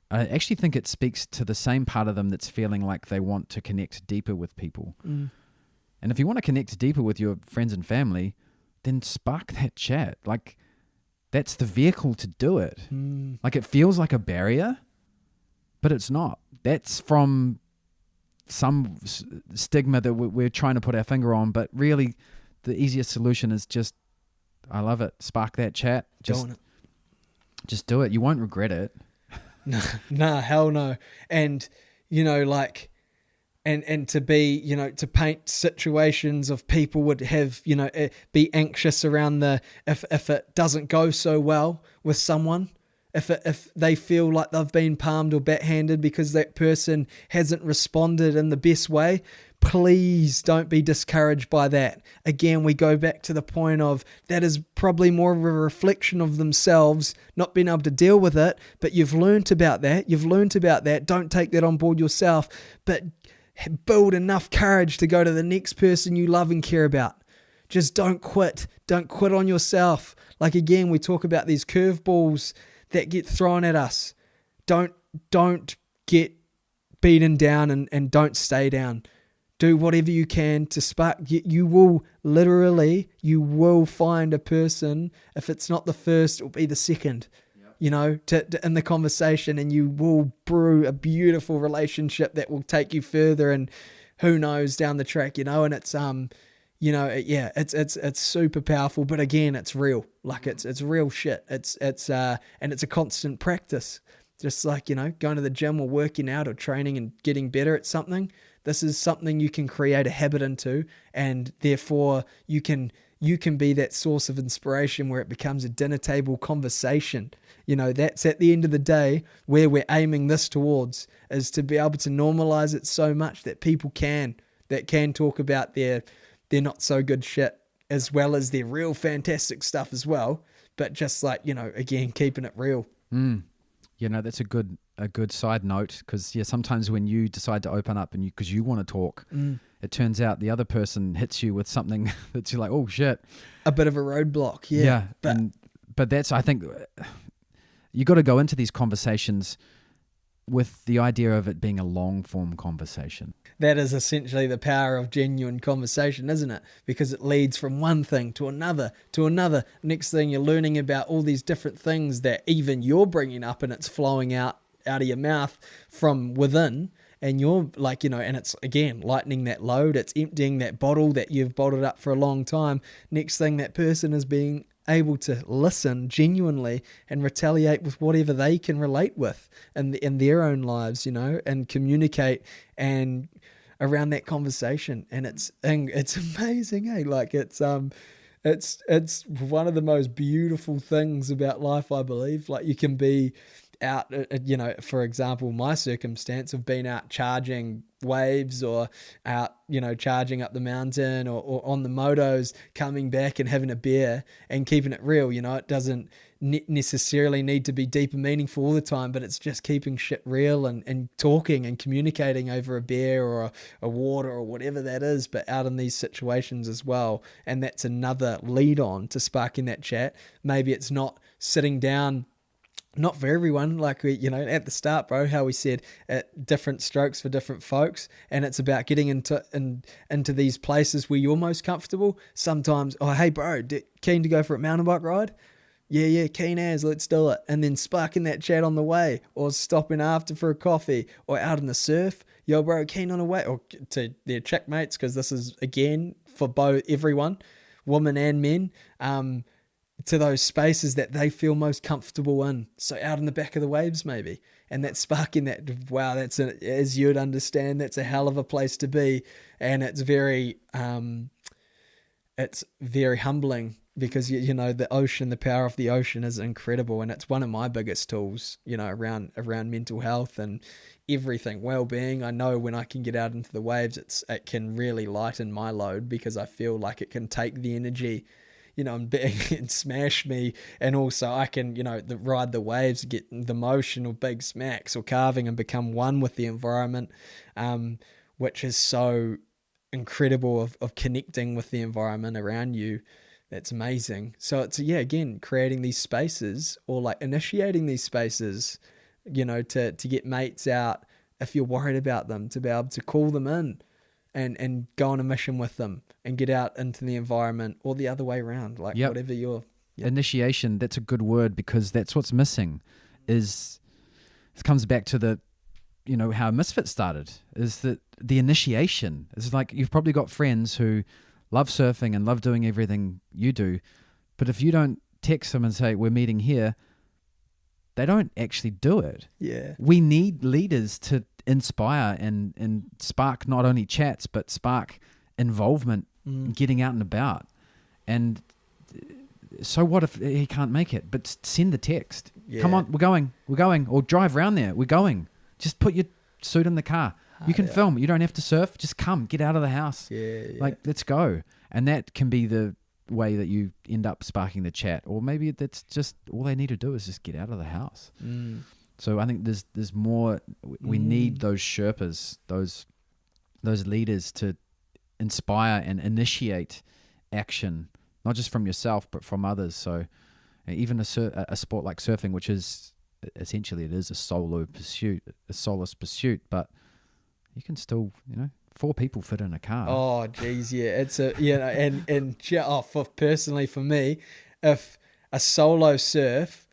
I actually think it speaks to the same part of them that's feeling like they want to connect deeper with people. And if you want to connect deeper with your friends and family, then Spark That Chat. Like, that's the vehicle to do it. Like, it feels like a barrier, but it's not. That's from some stigma that we're trying to put our finger on, but really the easiest solution is just, I love it, Spark That Chat. Just do it. You won't regret it. No, hell no. And, you know, like, and to be, you know, to paint situations of people would have, you know, be anxious around if it doesn't go so well with someone, if they feel like they've been palmed or backhanded because that person hasn't responded in the best way, please don't be discouraged by that. Again, we go back to the point of that is probably more of a reflection of themselves not being able to deal with it, but you've learnt about that. Don't take that on board yourself, but build enough courage to go to the next person you love and care about. Just don't quit. Don't quit on yourself. Like, again, we talk about these curveballs that get thrown at us. Don't get beaten down and don't stay down. Do whatever you can to spark. You will find a person. If it's not the first, it'll be the second. You know, in the conversation, and you will brew a beautiful relationship that will take you further, and who knows down the track, you know. And it's you know, it's super powerful, but again, it's real. Like, it's real shit. And it's a constant practice. Just like, you know, going to the gym or working out or training and getting better at something. This is something you can create a habit into, and therefore you can be that source of inspiration where it becomes a dinner table conversation. You know, that's at the end of the day where we're aiming this towards, is to be able to normalize it so much that people can talk about their not so good shit as well as their real fantastic stuff as well. But just like, you know, again, keeping it real. You know, that's a good side note, because sometimes when you decide to open up and because you want to talk, it turns out the other person hits you with something that's, you're like, oh shit, a bit of a roadblock. But that's, I think, you got to go into these conversations with the idea of it being a long form conversation. That is essentially the power of genuine conversation, isn't it? Because it leads from one thing to another, to another. Next thing, you're learning about all these different things that even you're bringing up, and it's flowing out of your mouth from within. And you're like, you know, and it's, again, lightening that load. It's emptying that bottle that you've bottled up for a long time. Next thing, that person is being able to listen genuinely and retaliate with whatever they can relate with in their own lives, you know, and communicate and around that conversation. And it's amazing, eh? Like, it's one of the most beautiful things about life, I believe. Like, you can be out, you know, for example, my circumstance of being out charging waves, or out, you know, charging up the mountain, or on the motos, coming back and having a beer and keeping it real. You know, it doesn't necessarily need to be deep and meaningful all the time, but it's just keeping shit real and talking and communicating over a beer or a water or whatever that is, but out in these situations as well. And that's another lead on to sparking that chat. Maybe it's not sitting down. Not for everyone, like we, you know, at the start, bro, how we said different strokes for different folks, and it's about getting into these places where you're most comfortable. Sometimes, oh, hey, bro, keen to go for a mountain bike ride? Yeah, keen as, let's do it. And then sparking that chat on the way, or stopping after for a coffee, or out in the surf. Yo, bro, keen on a way, or to their chick mates, because this is, again, for both everyone, women and men. to those spaces that they feel most comfortable in. So out in the back of the waves maybe, and that sparking that, wow, as you'd understand, that's a hell of a place to be. And it's very humbling, because you know, the ocean, the power of the ocean is incredible, and it's one of my biggest tools, you know, around mental health and everything, well-being. I know when I can get out into the waves, it can really lighten my load, because I feel like it can take the energy, you know, and smash me, and also I can, you know, ride the waves, get the motion of big smacks or carving, and become one with the environment, which is so incredible, of connecting with the environment around you. That's amazing. So it's, yeah, again, creating these spaces, or like initiating these spaces, you know, to get mates out if you're worried about them, to be able to call them in and go on a mission with them and get out into the environment, or the other way around, like whatever you're... Yep. Initiation, that's a good word, because that's what's missing. It comes back to the, you know, how MisFit started, is that the initiation is like, you've probably got friends who love surfing and love doing everything you do, but if you don't text them and say, we're meeting here, they don't actually do it. Yeah. We need leaders to inspire and spark not only chats, but spark involvement, getting out and about. And so what if he can't make it? But send the text. Yeah. Come on, we're going. Or drive around there, we're going. Just put your suit in the car. You can film. You don't have to surf. Just come, get out of the house. Yeah. Like, let's go. And that can be the way that you end up sparking the chat. Or maybe that's just all they need to do is just get out of the house. So I think there's more. We need those Sherpas, those leaders to inspire and initiate action, not just from yourself but from others. So even a sport like surfing, which is essentially, it is a solo pursuit, a solace pursuit, but you can still, you know, 4 people fit in a car. Oh, geez, yeah. It's a, you know, and personally for me, if a solo surf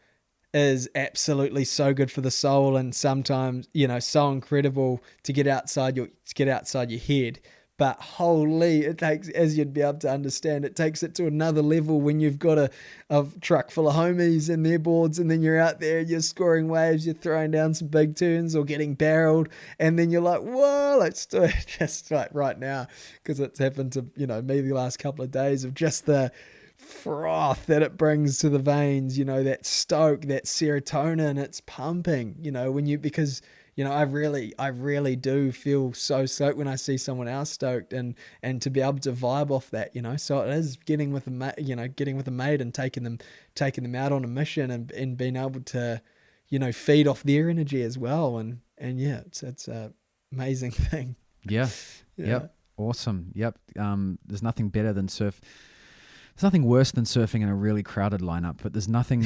is absolutely so good for the soul, and sometimes, you know, so incredible to get outside your head. But holy, it takes, as you'd be able to understand, it takes it to another level when you've got a truck full of homies and their boards, and then you're out there, you're scoring waves, you're throwing down some big turns or getting barreled, and then you're like, whoa, let's do it just like right now, because it's happened to, you know, me the last couple of days, of just the froth that it brings to the veins, you know, that stoke, that serotonin, it's pumping, you know, because you know, I really do feel so stoked when I see someone else stoked, and to be able to vibe off that, you know. So it is getting with a mate and taking them out on a mission, and being able to, you know, feed off their energy as well, and yeah, it's a amazing thing. Yeah. Yep. Awesome. Yep. There's nothing better than surf. There's nothing worse than surfing in a really crowded lineup, but there's nothing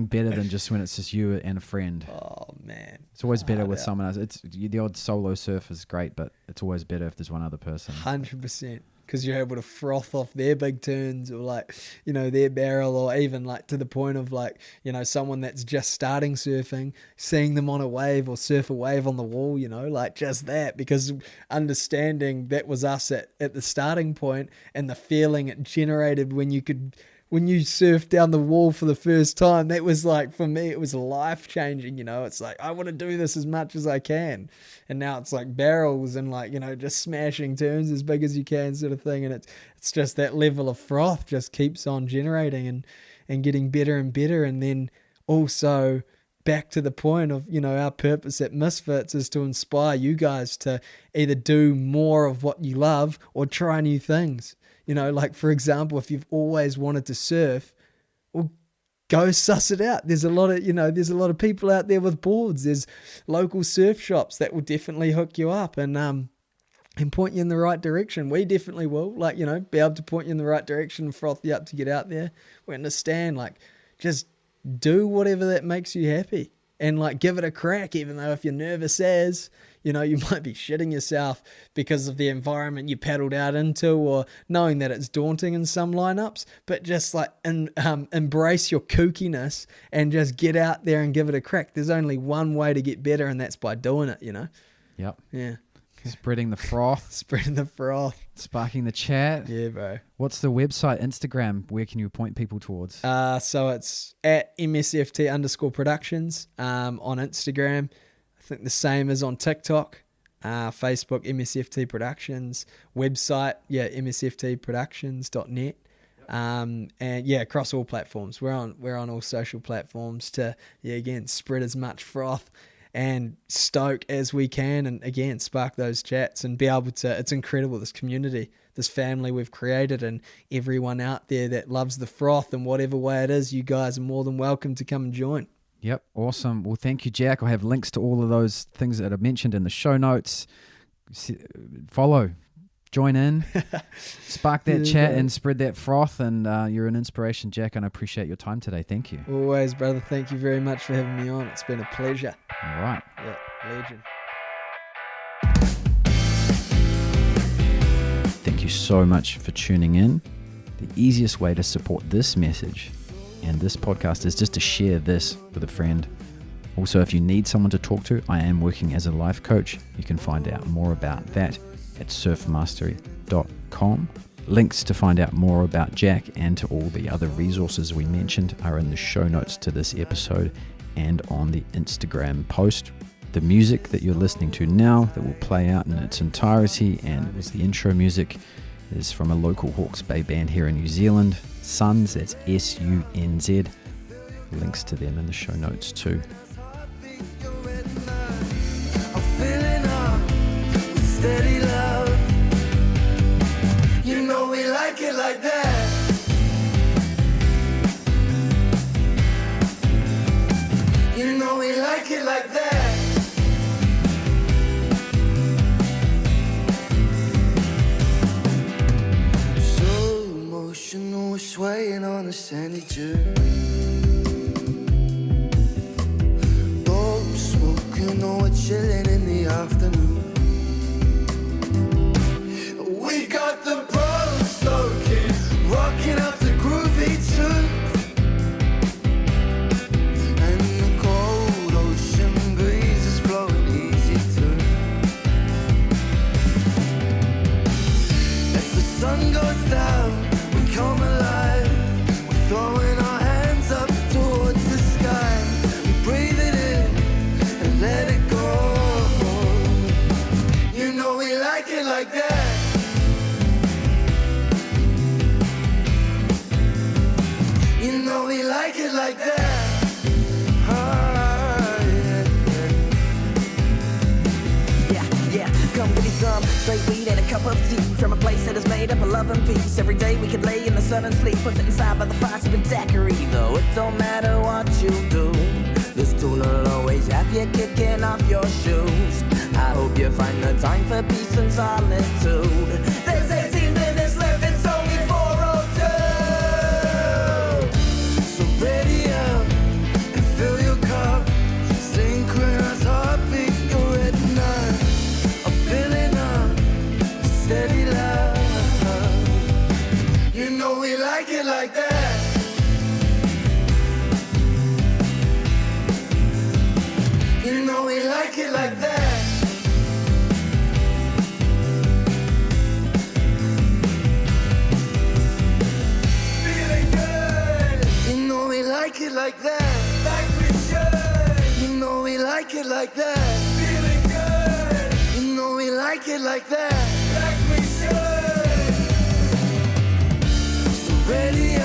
better than just when it's just you and a friend. Oh man, it's always better with someone else. It's the odd solo surf is great, but it's always better if there's one other person. 100%, because you're able to froth off their big turns, or like, you know, their barrel, or even like to the point of like, you know, someone that's just starting surfing, seeing them on a wave or surf a wave on the wall, you know, like just that, because understanding that was us at the starting point, and the feeling it generated when you surfed down the wall for the first time, that was like, for me, it was life changing, you know. It's like, I want to do this as much as I can. And now it's like barrels and like, you know, just smashing turns as big as you can, sort of thing. And it's just that level of froth just keeps on generating and getting better and better. And then also back to the point of, you know, our purpose at MisFits is to inspire you guys to either do more of what you love or try new things. You know, like for example, if you've always wanted to surf, well, go suss it out. There's a lot of people out there with boards. There's local surf shops that will definitely hook you up and point you in the right direction. We definitely will, like, you know, be able to point you in the right direction and froth you up to get out there. We understand, like, just do whatever that makes you happy, and like give it a crack, even though if you're nervous as, you know, you might be shitting yourself because of the environment you paddled out into, or knowing that it's daunting in some lineups, but just like embrace your kookiness and just get out there and give it a crack. There's only one way to get better, and that's by doing it, you know? Yep. Yeah. Spreading the froth. Spreading the froth. Sparking the chat. Yeah, bro. What's the website, Instagram? Where can you point people towards? So it's at MSFT _productions on Instagram. I think the same as on TikTok. Facebook, MSFT Productions. Website, msftproductions.net. And yeah, across all platforms. We're on all social platforms to, again, spread as much froth and stoke as we can, and again, spark those chats and be able to, it's incredible, this community, this family we've created, and everyone out there that loves the froth in whatever way it is, you guys are more than welcome to come and join. Yep, awesome. Well, thank you, Jack. I have links to all of those things that I mentioned in the show notes. Follow, join in, spark that chat and spread that froth, and you're an inspiration, Jack, and I appreciate your time today. Thank you. Always, brother. Thank you very much for having me on. It's been a pleasure. All right. Yeah, legend. Thank you so much for tuning in. The easiest way to support this message and this podcast is just to share this with a friend. Also, if you need someone to talk to, I am working as a life coach. You can find out more about that at surfmastery.com. Links to find out more about Jack and to all the other resources we mentioned are in the show notes to this episode and on the Instagram post. The music that you're listening to now that will play out in its entirety and was the intro music is from a local Hawke's Bay band here in New Zealand, Suns, that's S-U-N-Z. Links to them in the show notes too. Steady love, you know we like it like that. You know we like it like that. So emotional, we're swaying on a sandy dune. Dope smoking, or we're chilling in the afternoon. We got the bottle stoking, rocking out the groovy tunes, and the cold ocean breeze is flowing easy too. As the sun goes down, we come alive. We're throwing our hands up towards the sky. We breathe it in and let it go. You know we like it like that. You know we like it like that. Yeah, come give me some straight weed and a cup of tea from a place that is made up of love and peace. Every day we could lay in the sun and sleep, or sit inside by the fire sipping daiquiri. Though it don't matter what you do, this tune will always have you kicking off your shoes. I hope you find the time for peace and solitude. There's 18 minutes left, it's only 4:02. So ready up and fill your cup. Synchronized heartbeat, your retina. I'm filling up steady love. You know we like it like that. You know we like it like that. Feeling good. You know we like it like that. Like we should. You know we like it like that. Feeling good. You know we like it like that. Like we should. So ready